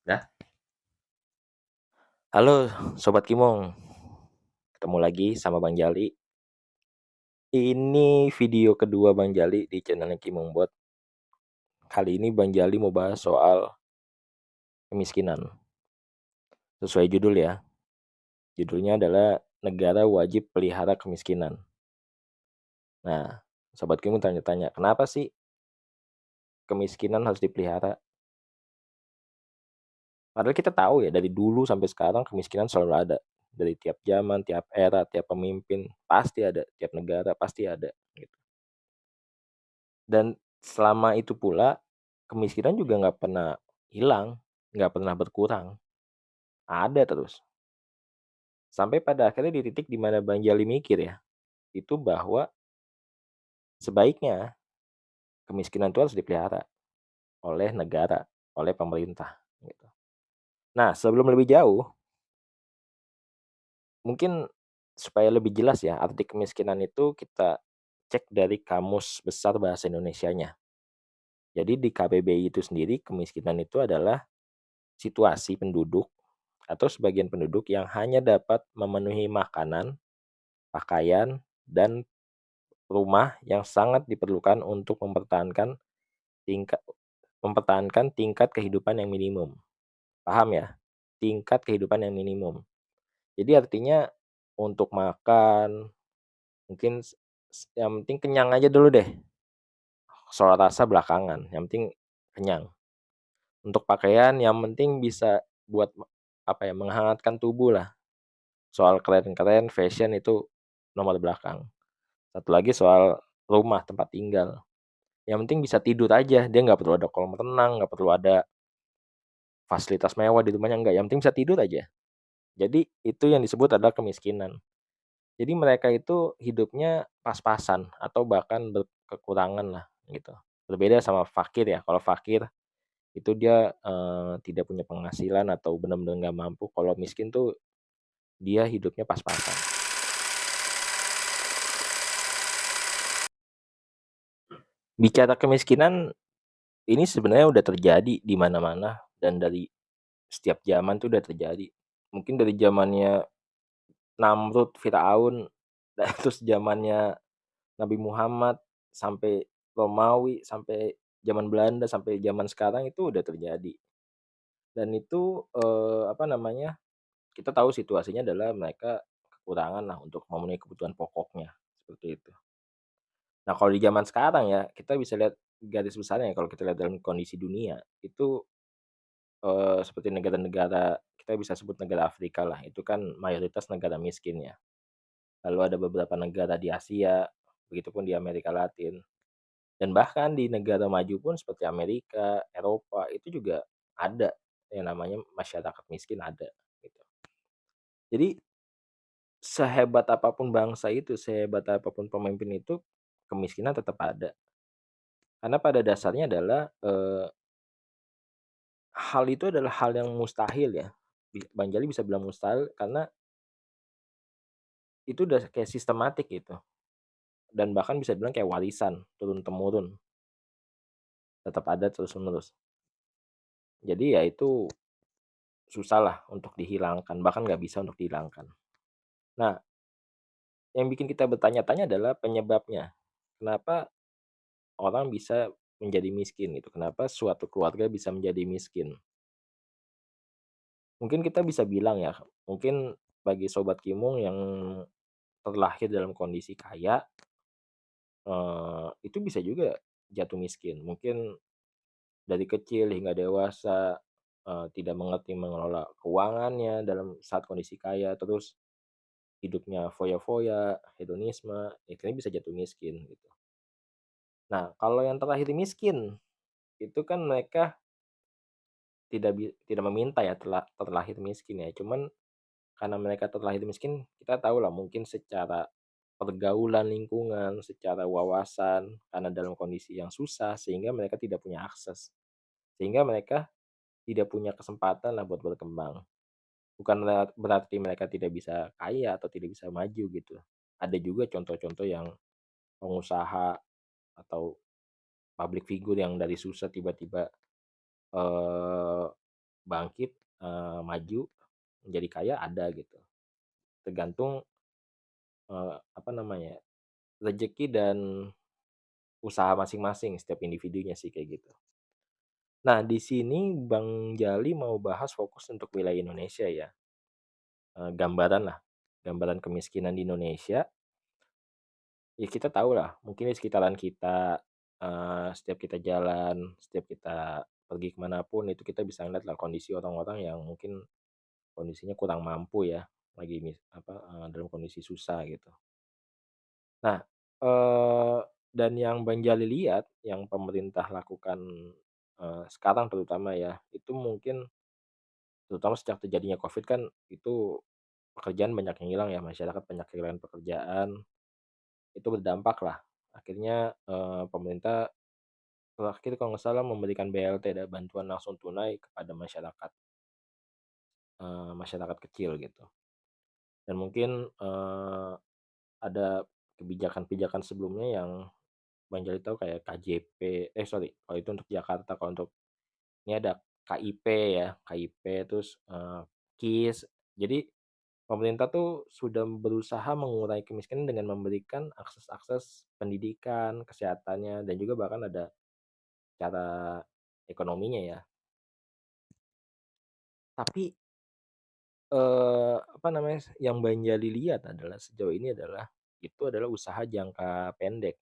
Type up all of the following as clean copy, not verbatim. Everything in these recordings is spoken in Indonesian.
Ya, halo Sobat Kimong, ketemu lagi sama Bang Jali. Ini video kedua Bang Jali di channelnya Kimong Bot. Kali ini Bang Jali mau bahas soal kemiskinan. Sesuai judul ya, judulnya adalah Negara Wajib Pelihara Kemiskinan. Nah, Sobat Kimong tanya-tanya, kenapa sih kemiskinan harus dipelihara? Padahal kita tahu ya, dari dulu sampai sekarang kemiskinan selalu ada. Dari tiap zaman, tiap era, tiap pemimpin, pasti ada. Tiap negara pasti ada. Gitu. Dan selama itu pula, kemiskinan juga nggak pernah hilang, nggak pernah berkurang, ada terus. Sampai pada akhirnya di titik di mana Bang Jali mikir ya, itu bahwa sebaiknya kemiskinan itu harus dipelihara oleh negara, oleh pemerintah. Gitu. Nah, sebelum lebih jauh, mungkin supaya lebih jelas ya, arti kemiskinan itu kita cek dari Kamus Besar Bahasa Indonesianya. Jadi di KBBI itu sendiri, kemiskinan itu adalah situasi penduduk atau sebagian penduduk yang hanya dapat memenuhi makanan, pakaian, dan rumah yang sangat diperlukan untuk tingkat tingkat kehidupan yang minimum. Paham ya? Tingkat kehidupan yang minimum. Jadi artinya untuk makan mungkin yang penting kenyang aja dulu deh. Soal rasa belakangan, yang penting kenyang. Untuk pakaian yang penting bisa buat apa ya, menghangatkan tubuh lah. Soal keren-keren, fashion itu nomor belakang. Satu lagi soal rumah, tempat tinggal. Yang penting bisa tidur aja, dia nggak perlu ada kolam renang, nggak perlu ada fasilitas mewah di rumahnya, enggak. Yang penting bisa tidur aja. Jadi itu yang disebut adalah kemiskinan. Jadi mereka itu hidupnya pas-pasan atau bahkan berkekurangan lah gitu. Berbeda sama fakir ya. Kalau fakir itu dia tidak punya penghasilan atau benar-benar nggak mampu. Kalau miskin tuh dia hidupnya pas-pasan. Bicara kemiskinan ini sebenarnya udah terjadi di mana-mana dan dari setiap zaman tuh udah terjadi. Mungkin dari zamannya Namrud, Firaun, terus zamannya Nabi Muhammad, sampai Romawi, sampai zaman Belanda, sampai zaman sekarang itu udah terjadi. Dan itu, apa namanya, kita tahu situasinya adalah mereka kekurangan lah untuk memenuhi kebutuhan pokoknya, seperti itu. Nah, kalau di zaman sekarang ya, kita bisa lihat garis besarnya ya, kalau kita lihat dalam kondisi dunia, itu seperti negara-negara kita bisa sebut negara Afrika lah, itu kan mayoritas negara miskin ya. Lalu ada beberapa negara di Asia, begitupun di Amerika Latin, dan bahkan di negara maju pun seperti Amerika, Eropa, itu juga ada yang namanya masyarakat miskin ada, gitu. Jadi sehebat apapun bangsa itu, sehebat apapun pemimpin itu, kemiskinan tetap ada. Karena pada dasarnya adalah, hal itu adalah hal yang mustahil ya. Bang Jali bisa bilang mustahil karena itu udah kayak sistematik gitu, dan bahkan bisa dibilang kayak warisan turun-temurun, tetap ada terus-menerus. Jadi ya itu susah lah untuk dihilangkan, bahkan nggak bisa untuk dihilangkan. Nah, yang bikin kita bertanya-tanya adalah penyebabnya. Kenapa orang bisa menjadi miskin gitu, kenapa suatu keluarga bisa menjadi miskin. Mungkin kita bisa bilang ya, mungkin bagi sobat Kimung yang terlahir dalam kondisi kaya, itu bisa juga jatuh miskin. Mungkin dari kecil hingga dewasa, tidak mengerti mengelola keuangannya dalam saat kondisi kaya, terus hidupnya foya-foya, hedonisme, akhirnya bisa jatuh miskin gitu. Nah, kalau yang terlahir miskin, itu kan mereka tidak meminta ya terlahir miskin ya, cuman karena mereka terlahir miskin, kita tahu lah mungkin secara pergaulan lingkungan, secara wawasan, karena dalam kondisi yang susah sehingga mereka tidak punya akses, sehingga mereka tidak punya kesempatan lah buat berkembang. Bukan berarti mereka tidak bisa kaya atau tidak bisa maju gitu. Ada juga contoh-contoh yang pengusaha atau public figure yang dari susah tiba-tiba, eee, bangkit, maju, menjadi kaya ada gitu. Tergantung, apa namanya, rezeki dan usaha masing-masing setiap individunya sih kayak gitu. Nah, di sini Bang Jali mau bahas fokus untuk wilayah Indonesia ya, gambaran kemiskinan di Indonesia. Ya kita tahu lah, mungkin di sekitaran kita, setiap kita jalan, setiap kita pergi kemana pun itu kita bisa ngeliat lah kondisi orang-orang yang mungkin kondisinya kurang mampu ya, lagi dalam kondisi susah gitu. Nah, eee, dan yang Bang Jali lihat, yang pemerintah lakukan, sekarang terutama ya, itu mungkin terutama sejak terjadinya Covid kan itu pekerjaan banyak yang hilang ya, masyarakat banyak kehilangan pekerjaan, itu berdampak lah. Akhirnya, pemerintah terakhir kalau nggak salah memberikan BLT bantuan langsung tunai kepada masyarakat, masyarakat kecil gitu. Dan mungkin, ada kebijakan-kebijakan sebelumnya yang Bang Jali tahu kayak KJP, sorry, kalau itu untuk Jakarta, kalau untuk ini ada KIP ya, KIP terus, KIS. Jadi pemerintah tuh sudah berusaha mengurangi kemiskinan dengan memberikan akses-akses pendidikan, kesehatannya, dan juga bahkan ada cara ekonominya ya. Tapi, apa namanya, yang Bang Jali lihat adalah sejauh ini adalah, itu adalah usaha jangka pendek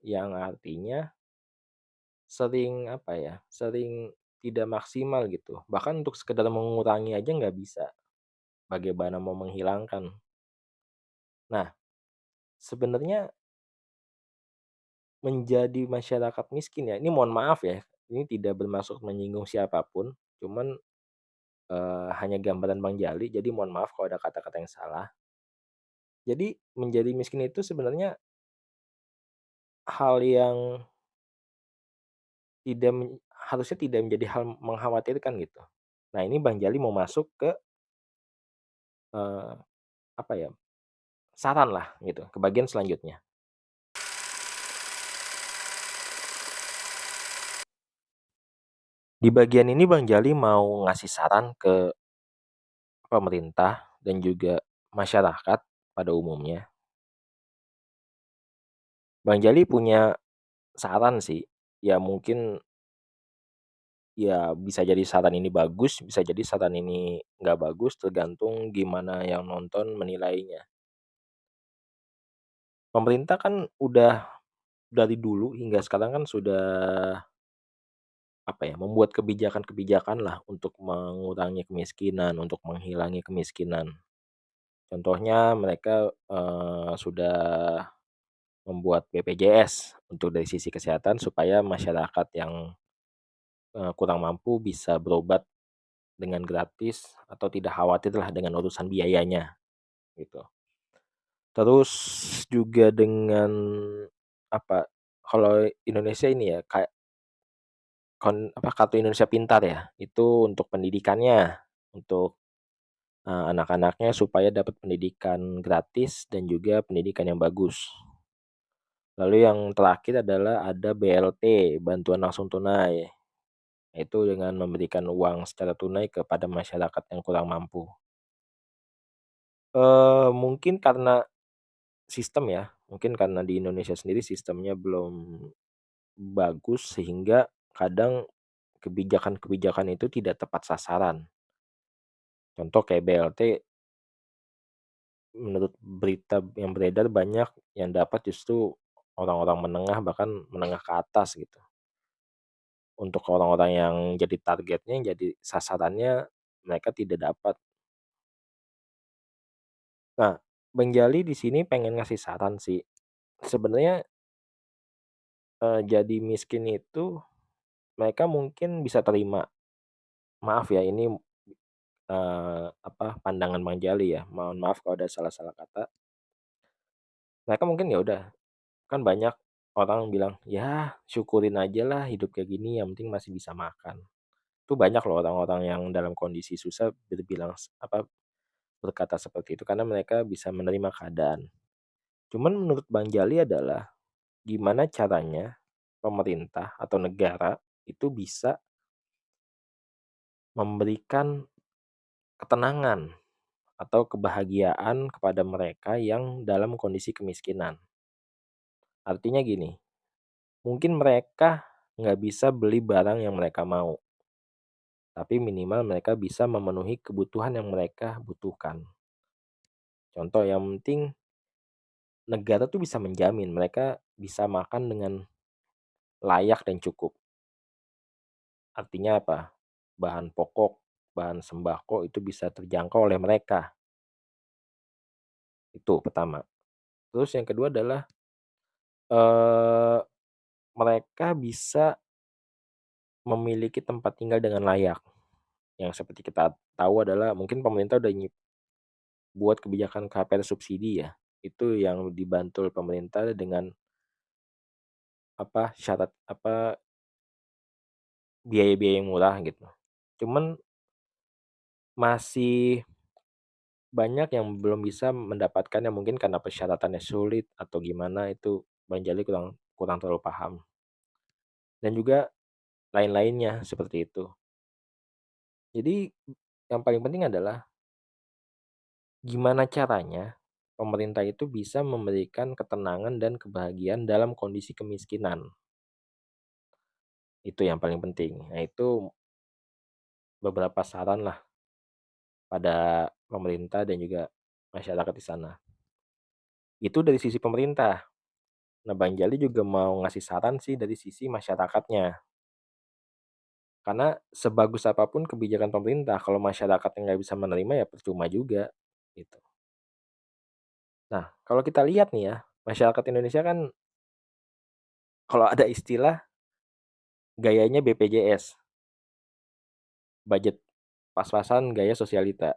yang artinya sering, apa ya, sering tidak maksimal gitu. Bahkan untuk sekedar mengurangi aja nggak bisa, bagaimana mau menghilangkan. Nah, sebenarnya menjadi masyarakat miskin ya, ini mohon maaf ya, ini tidak bermaksud menyinggung siapapun, cuman, hanya gambaran Bang Jali, jadi mohon maaf kalau ada kata-kata yang salah. Jadi menjadi miskin itu sebenarnya hal yang harusnya tidak menjadi hal mengkhawatirkan gitu. Nah, ini Bang Jali mau masuk ke, eee, apa ya, saran lah gitu, ke bagian selanjutnya. Di bagian ini Bang Jali mau ngasih saran ke pemerintah dan juga masyarakat pada umumnya. Bang Jali punya saran sih, ya mungkin ya bisa jadi saran ini bagus, bisa jadi saran ini nggak bagus, tergantung gimana yang nonton menilainya. Pemerintah kan udah dari dulu hingga sekarang kan sudah, apa ya, membuat kebijakan-kebijakan lah untuk mengurangi kemiskinan, untuk menghilangi kemiskinan. Contohnya mereka, sudah membuat BPJS untuk dari sisi kesehatan supaya masyarakat yang, kurang mampu bisa berobat dengan gratis atau tidak khawatirlah dengan urusan biayanya, gitu. Terus juga dengan, apa, kalau Indonesia ini ya, kayak Kartu Indonesia Pintar ya, itu untuk pendidikannya, untuk, anak-anaknya supaya dapat pendidikan gratis dan juga pendidikan yang bagus. Lalu yang terakhir adalah ada BLT, bantuan langsung tunai, yaitu dengan memberikan uang secara tunai kepada masyarakat yang kurang mampu. Mungkin karena sistem ya, mungkin karena di Indonesia sendiri sistemnya belum bagus sehingga kadang kebijakan-kebijakan itu tidak tepat sasaran. Contoh kayak BLT, menurut berita yang beredar banyak yang dapat justru orang-orang menengah, bahkan menengah ke atas gitu. Untuk orang-orang yang jadi targetnya, yang jadi sasarannya, mereka tidak dapat. Nah, Bang Jali di sini pengen ngasih saran sih. Sebenarnya, jadi miskin itu mereka mungkin bisa terima, maaf ya ini, pandangan Bang Jali ya, mohon maaf kalau ada salah-salah kata. Mereka mungkin ya udah, kan banyak orang bilang, "Ya syukurin aja lah hidup kayak gini, yang penting masih bisa makan." Itu banyak loh orang-orang yang dalam kondisi susah berkata seperti itu karena mereka bisa menerima keadaan. Cuman menurut Bang Jali adalah, gimana caranya pemerintah atau negara itu bisa memberikan ketenangan atau kebahagiaan kepada mereka yang dalam kondisi kemiskinan. Artinya gini, mungkin mereka nggak bisa beli barang yang mereka mau, tapi minimal mereka bisa memenuhi kebutuhan yang mereka butuhkan. Contoh yang penting negara tuh bisa menjamin mereka bisa makan dengan layak dan cukup. Artinya apa? Bahan pokok, bahan sembako itu bisa terjangkau oleh mereka, itu pertama. Terus yang kedua adalah, eee, mereka bisa memiliki tempat tinggal dengan layak, yang seperti kita tahu adalah mungkin pemerintah udah buat kebijakan KPR subsidi ya, itu yang dibantu oleh pemerintah dengan syarat biaya-biaya yang murah gitu. Cuman masih banyak yang belum bisa mendapatkannya mungkin karena persyaratannya sulit atau gimana itu Bang Jali kurang kurang terlalu paham. Dan juga lain-lainnya seperti itu. Jadi yang paling penting adalah gimana caranya pemerintah itu bisa memberikan ketenangan dan kebahagiaan dalam kondisi kemiskinan. Itu yang paling penting. Nah, itu beberapa saran lah pada pemerintah dan juga masyarakat di sana. Itu dari sisi pemerintah. Nah, Bang Jali juga mau ngasih saran sih dari sisi masyarakatnya. Karena sebagus apapun kebijakan pemerintah, kalau masyarakatnya nggak bisa menerima ya percuma juga, gitu. Nah, kalau kita lihat nih ya, masyarakat Indonesia kan kalau ada istilah gayanya BPJS, budget pas-pasan gaya sosialita.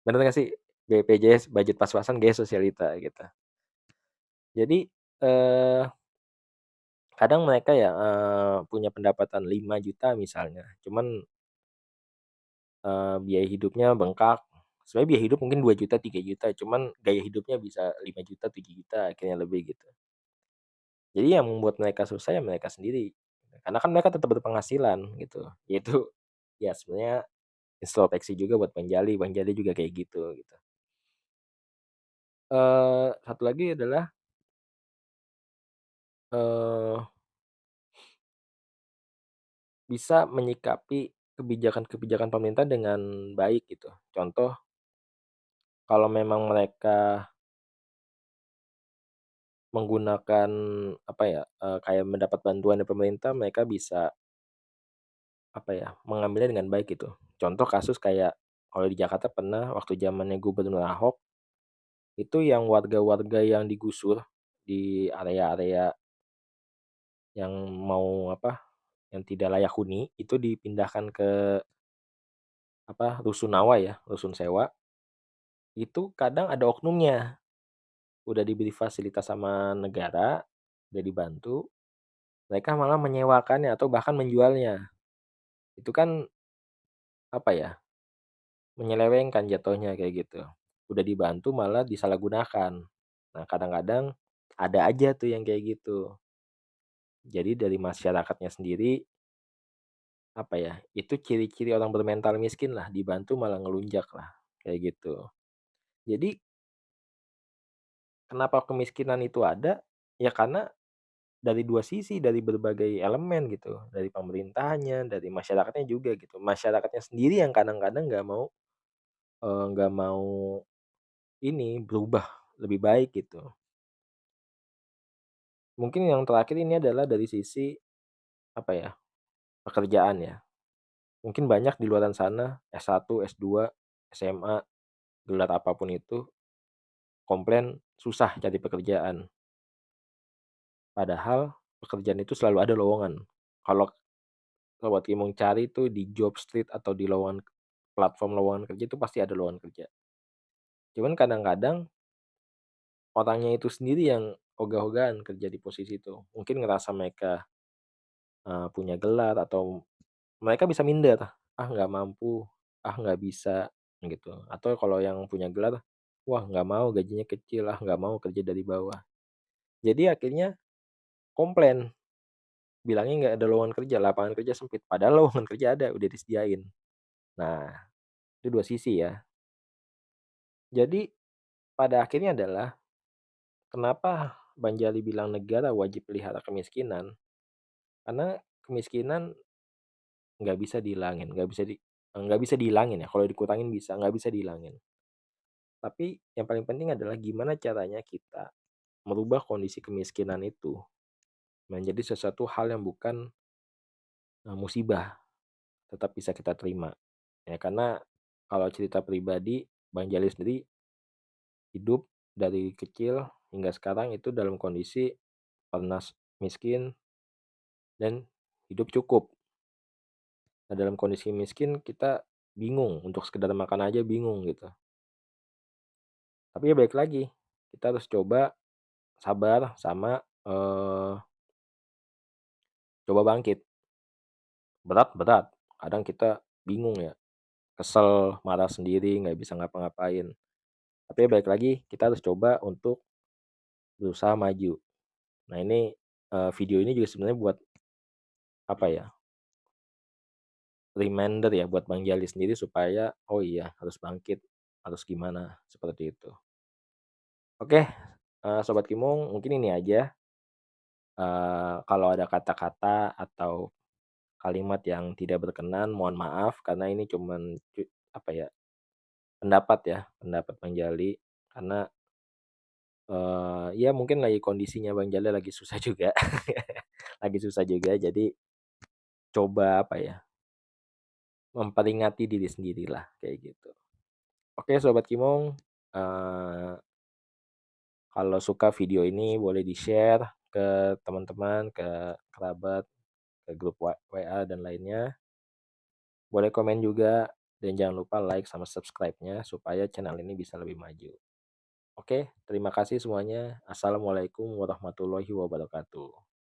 Bener nggak sih? BPJS, budget pas-pasan gaya sosialita gitu. Jadi, eee, kadang mereka ya, punya pendapatan 5 juta misalnya, cuman, biaya hidupnya bengkak. Sebenarnya biaya hidup mungkin 2 juta 3 juta cuman gaya hidupnya bisa 5 juta 7 juta akhirnya lebih gitu. Jadi yang membuat mereka susah ya mereka sendiri, karena kan mereka tetap berpenghasilan gitu. Itu ya sebenarnya introspeksi juga buat Bang Jali juga kayak gitu. Satu lagi adalah, eee, bisa menyikapi kebijakan-kebijakan pemerintah dengan baik gitu. Contoh, kalau memang mereka menggunakan kayak mendapat bantuan dari pemerintah, mereka bisa mengambilnya dengan baik gitu. Contoh kasus kayak kalau di Jakarta pernah waktu zamannya Gubernur Ahok, itu yang warga-warga yang digusur di area-area yang mau yang tidak layak huni, itu dipindahkan ke rusunawa ya, rusun sewa, itu kadang ada oknumnya. Udah diberi fasilitas sama negara, udah dibantu, mereka malah menyewakannya atau bahkan menjualnya. Itu kan apa ya, menyelewengkan jatuhnya kayak gitu. Udah dibantu malah disalahgunakan. Nah, kadang-kadang ada aja tuh yang kayak gitu. Jadi dari masyarakatnya sendiri, itu ciri-ciri orang bermental miskin lah, dibantu malah ngelunjak lah, kayak gitu. Jadi kenapa kemiskinan itu ada, ya karena dari 2 sisi, dari berbagai elemen gitu, dari pemerintahnya, dari masyarakatnya juga gitu. Masyarakatnya sendiri yang kadang-kadang nggak mau ini, berubah lebih baik gitu. Mungkin yang terakhir ini adalah dari sisi, apa ya, pekerjaan ya. Mungkin banyak di luaran sana S1, S2, SMA, gelar apapun itu, komplain susah cari pekerjaan. Padahal pekerjaan itu selalu ada lowongan. Kalau Sobat Kimong cari tuh di Jobstreet atau di lowongan platform lowongan kerja itu pasti ada lowongan kerja. Cuman kadang-kadang orangnya itu sendiri yang ogah-ogahan kerja di posisi itu. Mungkin ngerasa mereka, punya gelar atau mereka bisa minder, "Ah nggak mampu, ah nggak bisa," gitu. Atau kalau yang punya gelar, "Wah nggak mau gajinya kecil, ah nggak mau kerja dari bawah." Jadi akhirnya komplain bilangnya nggak ada lowongan kerja, lapangan kerja sempit, padahal lowongan kerja ada, udah disediain. Nah, itu 2 sisi ya. Jadi pada akhirnya adalah kenapa Bang Jali bilang negara wajib pelihara kemiskinan, karena kemiskinan nggak bisa dihilangin, nggak bisa dihilangin ya, kalau dikurangin bisa, nggak bisa dihilangin. Tapi yang paling penting adalah gimana caranya kita merubah kondisi kemiskinan itu menjadi sesuatu hal yang bukan, musibah, tetap bisa kita terima. Ya karena kalau cerita pribadi, Bang Jali sendiri hidup dari kecil hingga sekarang itu dalam kondisi pernah miskin dan hidup cukup. Nah, dalam kondisi miskin kita bingung, untuk sekedar makan aja bingung gitu. Tapi ya balik lagi, kita harus coba sabar sama, coba bangkit. Berat berat, kadang kita bingung ya, kesel, marah sendiri, nggak bisa ngapa-ngapain. Tapi ya balik lagi, kita harus coba untuk berusaha maju. Nah ini, video ini juga sebenarnya buat, apa ya, reminder ya buat Bang Jali sendiri supaya, oh iya harus bangkit, harus gimana, seperti itu. Oke, Sobat Kimung mungkin ini aja, kalau ada kata-kata atau kalimat yang tidak berkenan mohon maaf karena ini cuman apa ya, pendapat ya, pendapat Bang Jali. Karena, ya mungkin lagi kondisinya Bang Jali lagi susah juga, lagi susah juga jadi coba apa ya, memperingati diri sendirilah kayak gitu. Oke Sobat Kimung, eee kalau suka video ini boleh di-share ke teman-teman, ke kerabat, ke grup WA dan lainnya. Boleh komen juga dan jangan lupa like sama subscribe-nya supaya channel ini bisa lebih maju. Oke, terima kasih semuanya. Assalamualaikum warahmatullahi wabarakatuh.